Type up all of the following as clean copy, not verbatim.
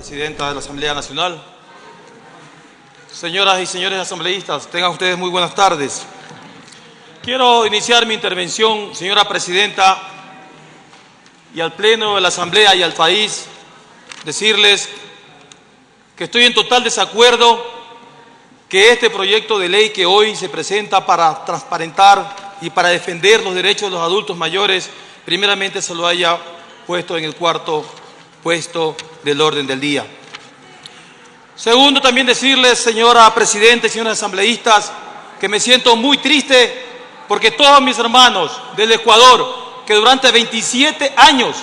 Presidenta de la Asamblea Nacional, señoras y señores asambleístas, tengan ustedes muy buenas tardes. Quiero iniciar mi intervención, señora Presidenta, y al Pleno de la Asamblea y al país, decirles que estoy en total desacuerdo que este proyecto de ley que hoy se presenta para transparentar y para defender los derechos de los adultos mayores, primeramente se lo haya puesto en el cuarto puesto del orden del día. Segundo, también decirles, señora Presidenta y señores asambleístas, que me siento muy triste porque todos mis hermanos del Ecuador, que durante 27 años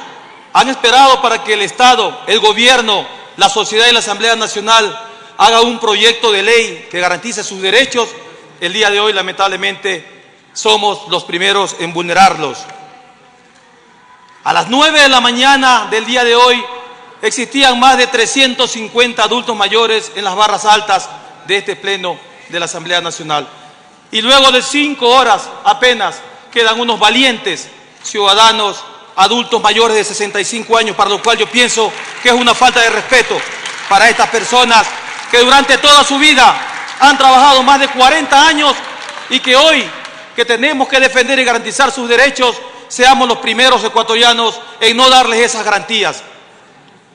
han esperado para que el Estado, el gobierno, la sociedad y la Asamblea Nacional haga un proyecto de ley que garantice sus derechos, el día de hoy lamentablemente somos los primeros en vulnerarlos. A las 9 de la mañana del día de hoy existían más de 350 adultos mayores en las barras altas de este Pleno de la Asamblea Nacional. Y luego de 5 horas apenas quedan unos valientes ciudadanos adultos mayores de 65 años, para lo cual yo pienso que es una falta de respeto para estas personas que durante toda su vida han trabajado más de 40 años y que hoy, que tenemos que defender y garantizar sus derechos, seamos los primeros ecuatorianos en no darles esas garantías.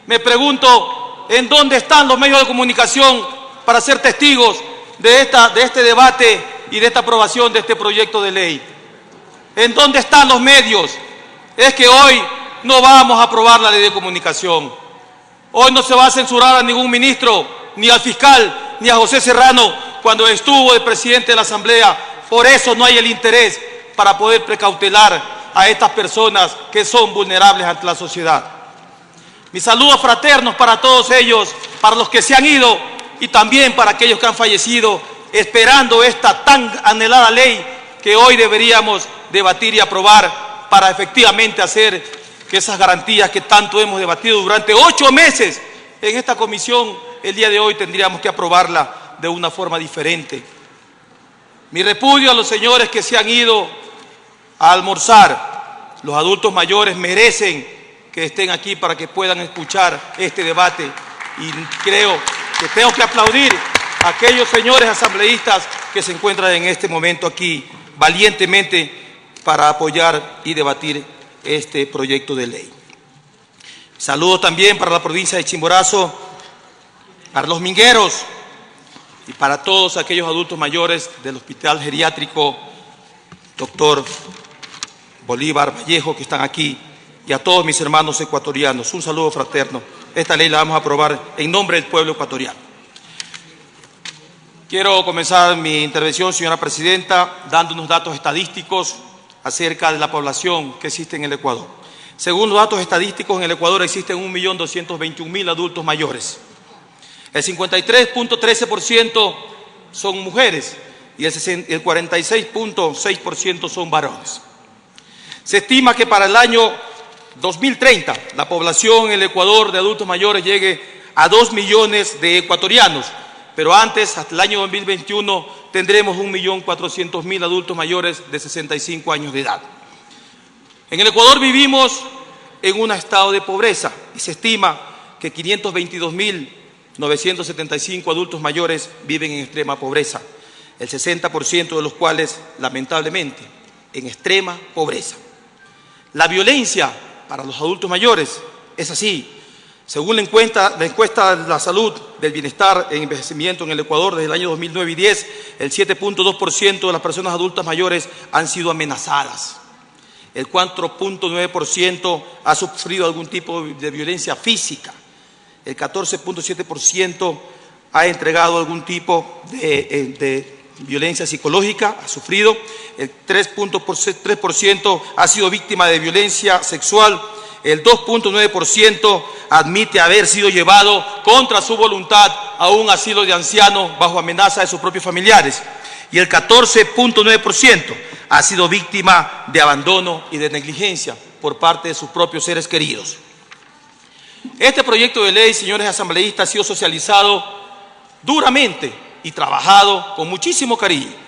Me pregunto, ¿en dónde están los medios de comunicación para ser testigos de este debate y de esta aprobación de este proyecto de ley? ¿En dónde están los medios? Es que hoy no vamos a aprobar la ley de comunicación. Hoy no se va a censurar a ningún ministro, ni al fiscal, ni a José Serrano cuando estuvo de presidente de la Asamblea. Por eso no hay el interés para poder precautelar a estas personas que son vulnerables ante la sociedad. Mis saludos fraternos para todos ellos, para los que se han ido y también para aquellos que han fallecido, esperando esta tan anhelada ley que hoy deberíamos debatir y aprobar para efectivamente hacer que esas garantías que tanto hemos debatido durante 8 meses en esta comisión, el día de hoy tendríamos que aprobarla de una forma diferente. Mi repudio a los señores que se han ido a almorzar. Los adultos mayores merecen que estén aquí para que puedan escuchar este debate y creo que tengo que aplaudir a aquellos señores asambleístas que se encuentran en este momento aquí valientemente para apoyar y debatir este proyecto de ley. Saludos también para la provincia de Chimborazo, para los mingueros y para todos aquellos adultos mayores del Hospital Geriátrico Dr. Bolívar Vallejo que están aquí, y a todos mis hermanos ecuatorianos, un saludo fraterno. Esta ley la vamos a aprobar en nombre del pueblo ecuatoriano. Quiero comenzar mi intervención, señora Presidenta, dando unos datos estadísticos acerca de la población que existe en el Ecuador. Según los datos estadísticos, en el Ecuador existen 1.221.000 adultos mayores. El 53.13% son mujeres y el 46.6% son varones. Se estima que para el año 2030 la población en el Ecuador de adultos mayores llegue a 2 millones de ecuatorianos, pero antes, hasta el año 2021, tendremos 1.400.000 adultos mayores de 65 años de edad. En el Ecuador vivimos en un estado de pobreza y se estima que 522.975 adultos mayores viven en extrema pobreza, el 60% de los cuales, lamentablemente, en extrema pobreza. La violencia para los adultos mayores es así. Según la encuesta de la salud del bienestar en envejecimiento en el Ecuador desde el año 2009 y 10, el 7.2% de las personas adultas mayores han sido amenazadas. El 4.9% ha sufrido algún tipo de violencia física. El 14.7% ha entregado algún tipo de violencia psicológica, ha sufrido. El 3.3% ha sido víctima de violencia sexual. El 2.9% admite haber sido llevado contra su voluntad a un asilo de ancianos bajo amenaza de sus propios familiares. Y el 14.9% ha sido víctima de abandono y de negligencia por parte de sus propios seres queridos. Este proyecto de ley, señores asambleístas, ha sido socializado duramente y trabajado con muchísimo cariño.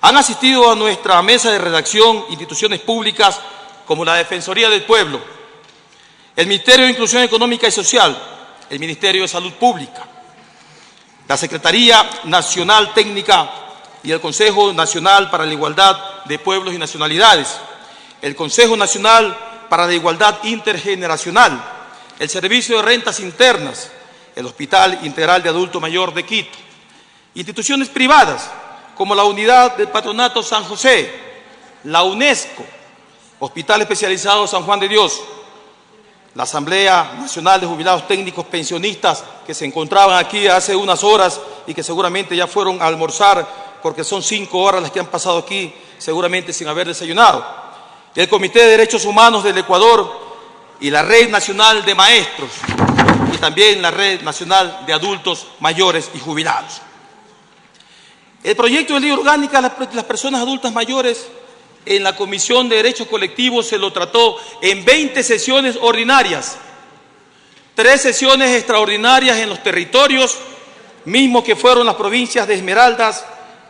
Han asistido a nuestra mesa de redacción instituciones públicas como la Defensoría del Pueblo, el Ministerio de Inclusión Económica y Social, el Ministerio de Salud Pública, la Secretaría Nacional Técnica y el Consejo Nacional para la Igualdad de Pueblos y Nacionalidades, el Consejo Nacional para la Igualdad Intergeneracional, el Servicio de Rentas Internas, el Hospital Integral de Adulto Mayor de Quito, instituciones privadas como la Unidad del Patronato San José, la UNESCO, Hospital Especializado San Juan de Dios, la Asamblea Nacional de Jubilados Técnicos Pensionistas que se encontraban aquí hace unas horas y que seguramente ya fueron a almorzar porque son 5 horas las que han pasado aquí, seguramente sin haber desayunado, el Comité de Derechos Humanos del Ecuador y la Red Nacional de Maestros y también la Red Nacional de Adultos Mayores y Jubilados. El proyecto de ley orgánica de las personas adultas mayores en la Comisión de Derechos Colectivos se lo trató en 20 sesiones ordinarias, 3 sesiones extraordinarias en los territorios, mismos que fueron las provincias de Esmeraldas,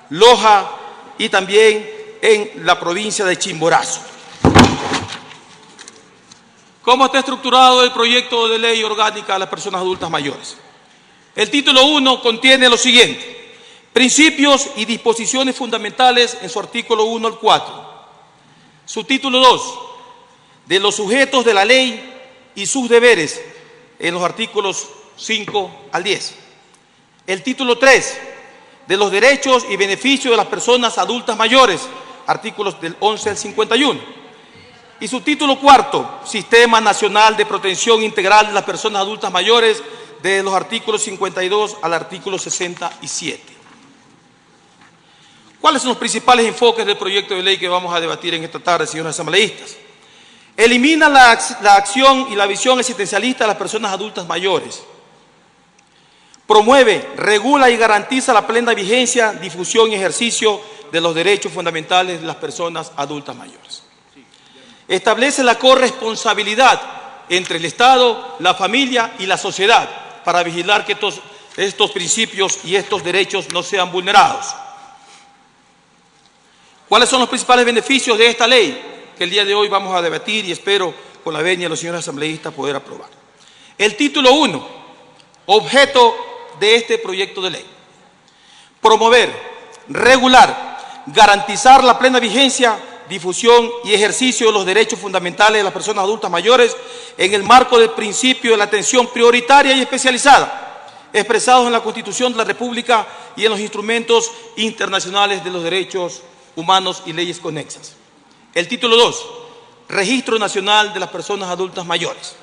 Loja y también en la provincia de Chimborazo. ¿Cómo está estructurado el proyecto de ley orgánica de las personas adultas mayores? El título 1 contiene lo siguiente: principios y disposiciones fundamentales en su artículo 1 al 4. Subtítulo 2, de los sujetos de la ley y sus deberes, en los artículos 5 al 10. El título 3, de los derechos y beneficios de las personas adultas mayores, artículos del 11 al 51. Y subtítulo 4, Sistema Nacional de Protección Integral de las Personas Adultas Mayores, de los artículos 52 al artículo 67. ¿Cuáles son los principales enfoques del proyecto de ley que vamos a debatir en esta tarde, señores asambleístas? Elimina la acción y la visión existencialista de las personas adultas mayores. Promueve, regula y garantiza la plena vigencia, difusión y ejercicio de los derechos fundamentales de las personas adultas mayores. Establece la corresponsabilidad entre el Estado, la familia y la sociedad para vigilar que estos principios y estos derechos no sean vulnerados. ¿Cuáles son los principales beneficios de esta ley que el día de hoy vamos a debatir y espero con la venia de los señores asambleístas poder aprobar? El título 1, objeto de este proyecto de ley: promover, regular, garantizar la plena vigencia, difusión y ejercicio de los derechos fundamentales de las personas adultas mayores en el marco del principio de la atención prioritaria y especializada, expresados en la Constitución de la República y en los instrumentos internacionales de los derechos humanos y leyes conexas. El título 2, Registro Nacional de las Personas Adultas Mayores.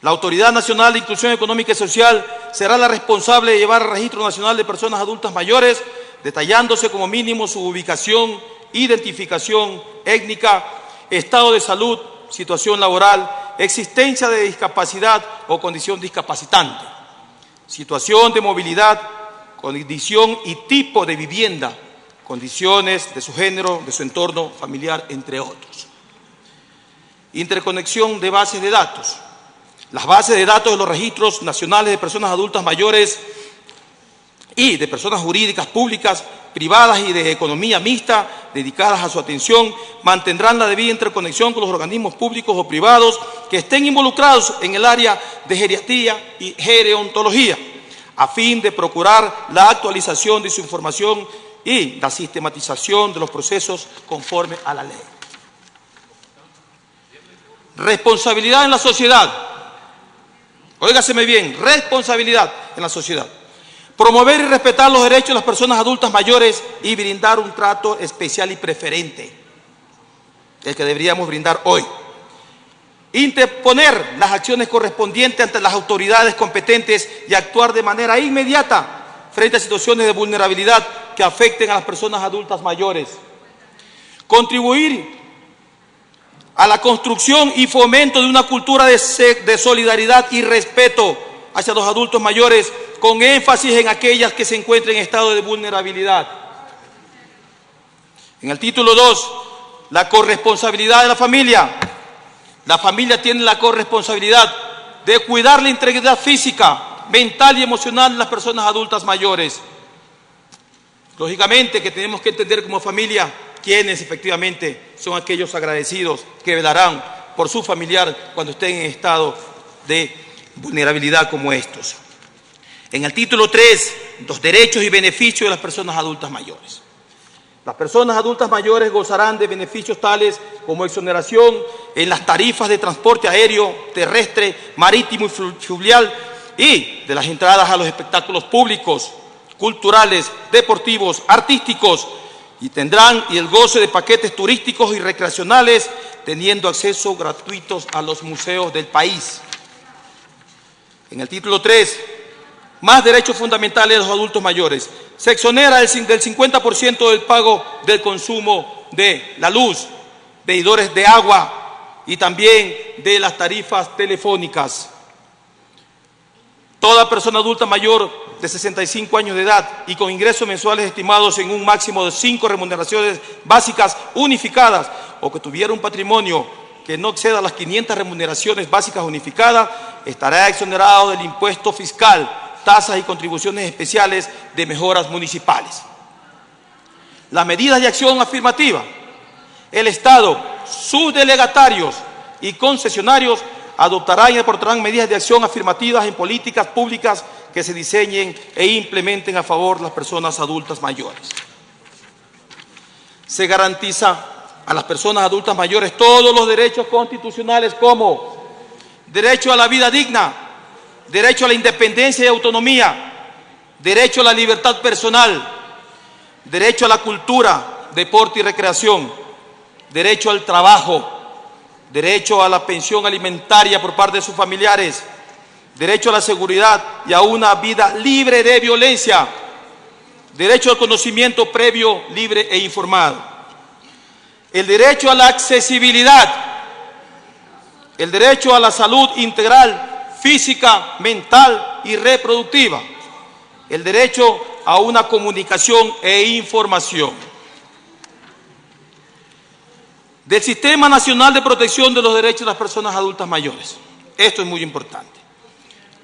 La Autoridad Nacional de Inclusión Económica y Social será la responsable de llevar el Registro Nacional de Personas Adultas Mayores, detallándose como mínimo su ubicación, identificación étnica, estado de salud, situación laboral, existencia de discapacidad o condición discapacitante, situación de movilidad, condición y tipo de vivienda, condiciones de su género, de su entorno familiar, entre otros. Interconexión de bases de datos. Las bases de datos de los registros nacionales de personas adultas mayores y de personas jurídicas públicas, privadas y de economía mixta dedicadas a su atención mantendrán la debida interconexión con los organismos públicos o privados que estén involucrados en el área de geriatría y gerontología, a fin de procurar la actualización de su información y la sistematización de los procesos conforme a la ley. Responsabilidad en la sociedad. Óigaseme bien, responsabilidad en la sociedad. Promover y respetar los derechos de las personas adultas mayores y brindar un trato especial y preferente, el que deberíamos brindar hoy. Interponer las acciones correspondientes ante las autoridades competentes y actuar de manera inmediata frente a situaciones de vulnerabilidad que afecten a las personas adultas mayores. Contribuir a la construcción y fomento de una cultura de solidaridad y respeto hacia los adultos mayores, con énfasis en aquellas que se encuentren en estado de vulnerabilidad. En el título 2, la corresponsabilidad de la familia. La familia tiene la corresponsabilidad de cuidar la integridad física, mental y emocional de las personas adultas mayores. Lógicamente que tenemos que entender como familia quienes efectivamente son aquellos agradecidos que velarán por su familiar cuando estén en estado de vulnerabilidad como estos. En el título 3, los derechos y beneficios de las personas adultas mayores. Las personas adultas mayores gozarán de beneficios tales como exoneración en las tarifas de transporte aéreo, terrestre, marítimo y fluvial y de las entradas a los espectáculos públicos, culturales, deportivos, artísticos, y tendrán el goce de paquetes turísticos y recreacionales, teniendo acceso gratuitos a los museos del país. En el título 3, más derechos fundamentales de los adultos mayores. Se exonera del 50% del pago del consumo de la luz, medidores de agua y también de las tarifas telefónicas. Toda persona adulta mayor de 65 años de edad y con ingresos mensuales estimados en un máximo de 5 remuneraciones básicas unificadas o que tuviera un patrimonio que no exceda las 500 remuneraciones básicas unificadas, estará exonerado del impuesto fiscal, tasas y contribuciones especiales de mejoras municipales. Las medidas de acción afirmativa. El Estado, sus delegatarios y concesionarios adoptarán y aportarán medidas de acción afirmativas en políticas públicas que se diseñen e implementen a favor de las personas adultas mayores. Se garantiza a las personas adultas mayores todos los derechos constitucionales como derecho a la vida digna, derecho a la independencia y autonomía, derecho a la libertad personal, derecho a la cultura, deporte y recreación, derecho al trabajo, derecho a la pensión alimentaria por parte de sus familiares, derecho a la seguridad y a una vida libre de violencia, derecho al conocimiento previo, libre e informado, el derecho a la accesibilidad, el derecho a la salud integral, física, mental y reproductiva, el derecho a una comunicación e información. Del Sistema Nacional de Protección de los Derechos de las Personas Adultas Mayores. Esto es muy importante.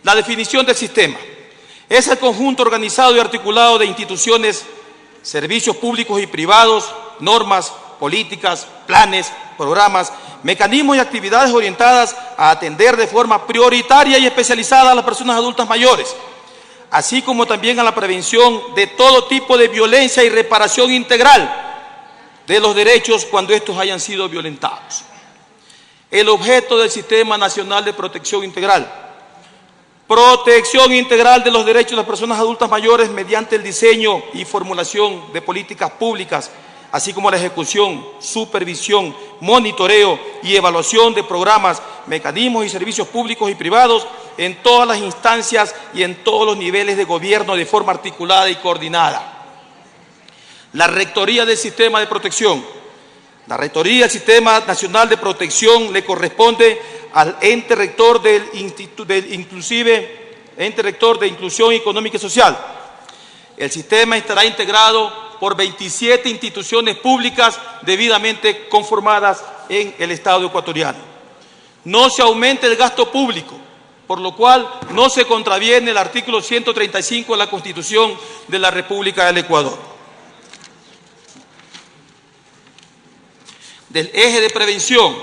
La definición del sistema es el conjunto organizado y articulado de instituciones, servicios públicos y privados, normas, políticas, planes, programas, mecanismos y actividades orientadas a atender de forma prioritaria y especializada a las personas adultas mayores, así como también a la prevención de todo tipo de violencia y reparación integral de los derechos cuando estos hayan sido violentados. El objeto del Sistema Nacional de Protección Integral. Protección integral de los derechos de las personas adultas mayores mediante el diseño y formulación de políticas públicas, así como la ejecución, supervisión, monitoreo y evaluación de programas, mecanismos y servicios públicos y privados en todas las instancias y en todos los niveles de gobierno de forma articulada y coordinada. La Rectoría del Sistema de Protección. La Rectoría del Sistema Nacional de Protección le corresponde al ente rector ente rector de Inclusión Económica y Social. El sistema estará integrado por 27 instituciones públicas debidamente conformadas en el Estado ecuatoriano. No se aumente el gasto público, por lo cual no se contraviene el artículo 135 de la Constitución de la República del Ecuador. Del eje de prevención,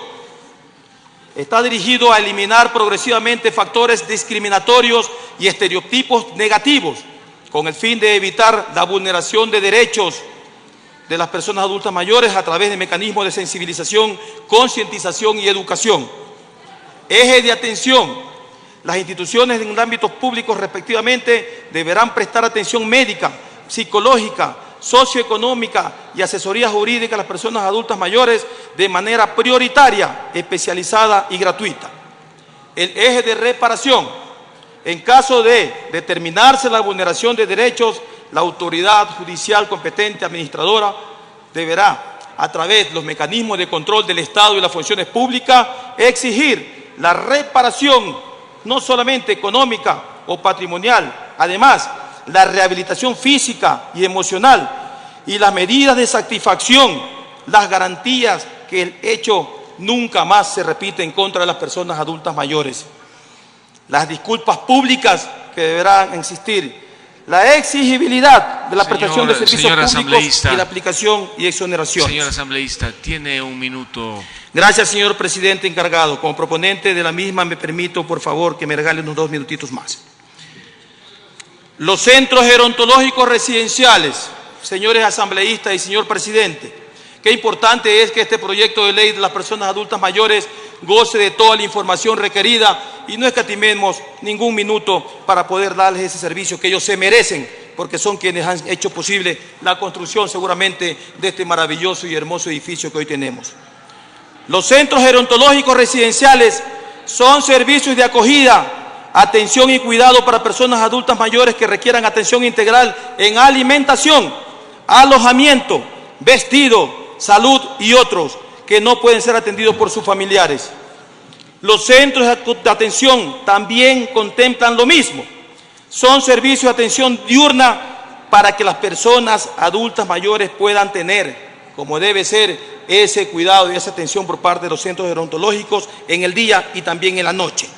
está dirigido a eliminar progresivamente factores discriminatorios y estereotipos negativos con el fin de evitar la vulneración de derechos de las personas adultas mayores a través de mecanismos de sensibilización, concientización y educación. Eje de atención, las instituciones en ámbitos públicos respectivamente deberán prestar atención médica, psicológica, socioeconómica y asesoría jurídica a las personas adultas mayores de manera prioritaria, especializada y gratuita. El eje de reparación. En caso de determinarse la vulneración de derechos, la autoridad judicial competente administradora deberá, a través de los mecanismos de control del Estado y las funciones públicas, exigir la reparación, no solamente económica o patrimonial, además, la rehabilitación física y emocional y las medidas de satisfacción, las garantías que el hecho nunca más se repite en contra de las personas adultas mayores. Las disculpas públicas que deberán existir, la exigibilidad de la prestación de servicios públicos y la aplicación y exoneración. Señor asambleísta, tiene un minuto. Gracias, señor presidente encargado. Como proponente de la misma, me permito, por favor, que me regale unos 2 minutitos más. Los centros gerontológicos residenciales, señores asambleístas y señor presidente, qué importante es que este proyecto de ley de las personas adultas mayores goce de toda la información requerida y no escatimemos ningún minuto para poder darles ese servicio que ellos se merecen, porque son quienes han hecho posible la construcción seguramente de este maravilloso y hermoso edificio que hoy tenemos. Los centros gerontológicos residenciales son servicios de acogida, atención y cuidado para personas adultas mayores que requieran atención integral en alimentación, alojamiento, vestido, salud y otros que no pueden ser atendidos por sus familiares. Los centros de atención también contemplan lo mismo. Son servicios de atención diurna para que las personas adultas mayores puedan tener, como debe ser, ese cuidado y esa atención por parte de los centros gerontológicos en el día y también en la noche.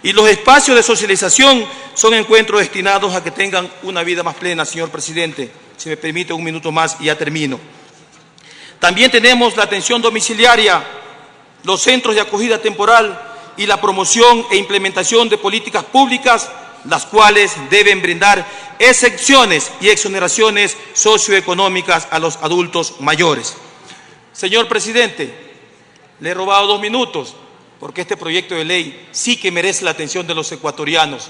Y los espacios de socialización son encuentros destinados a que tengan una vida más plena, señor presidente. Si me permite un minuto más y ya termino. También tenemos la atención domiciliaria, los centros de acogida temporal y la promoción e implementación de políticas públicas, las cuales deben brindar excepciones y exoneraciones socioeconómicas a los adultos mayores. Señor presidente, le he robado 2 minutos porque este proyecto de ley sí que merece la atención de los ecuatorianos.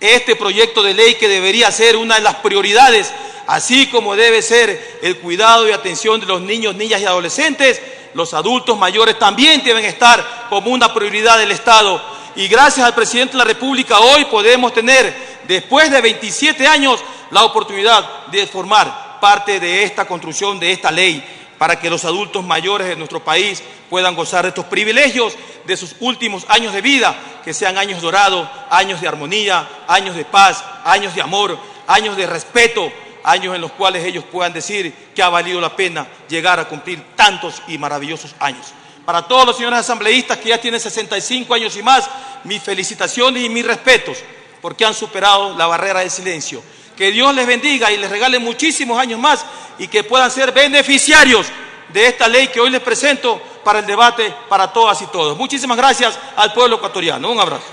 Este proyecto de ley que debería ser una de las prioridades, así como debe ser el cuidado y atención de los niños, niñas y adolescentes, los adultos mayores también deben estar como una prioridad del Estado. Y gracias al presidente de la República hoy podemos tener, después de 27 años, la oportunidad de formar parte de esta construcción, de esta ley, para que los adultos mayores de nuestro país puedan gozar de estos privilegios de sus últimos años de vida, que sean años dorados, años de armonía, años de paz, años de amor, años de respeto, años en los cuales ellos puedan decir que ha valido la pena llegar a cumplir tantos y maravillosos años. Para todos los señores asambleístas que ya tienen 65 años y más, mis felicitaciones y mis respetos, porque han superado la barrera del silencio. Que Dios les bendiga y les regale muchísimos años más y que puedan ser beneficiarios de esta ley que hoy les presento para el debate para todas y todos. Muchísimas gracias al pueblo ecuatoriano. Un abrazo.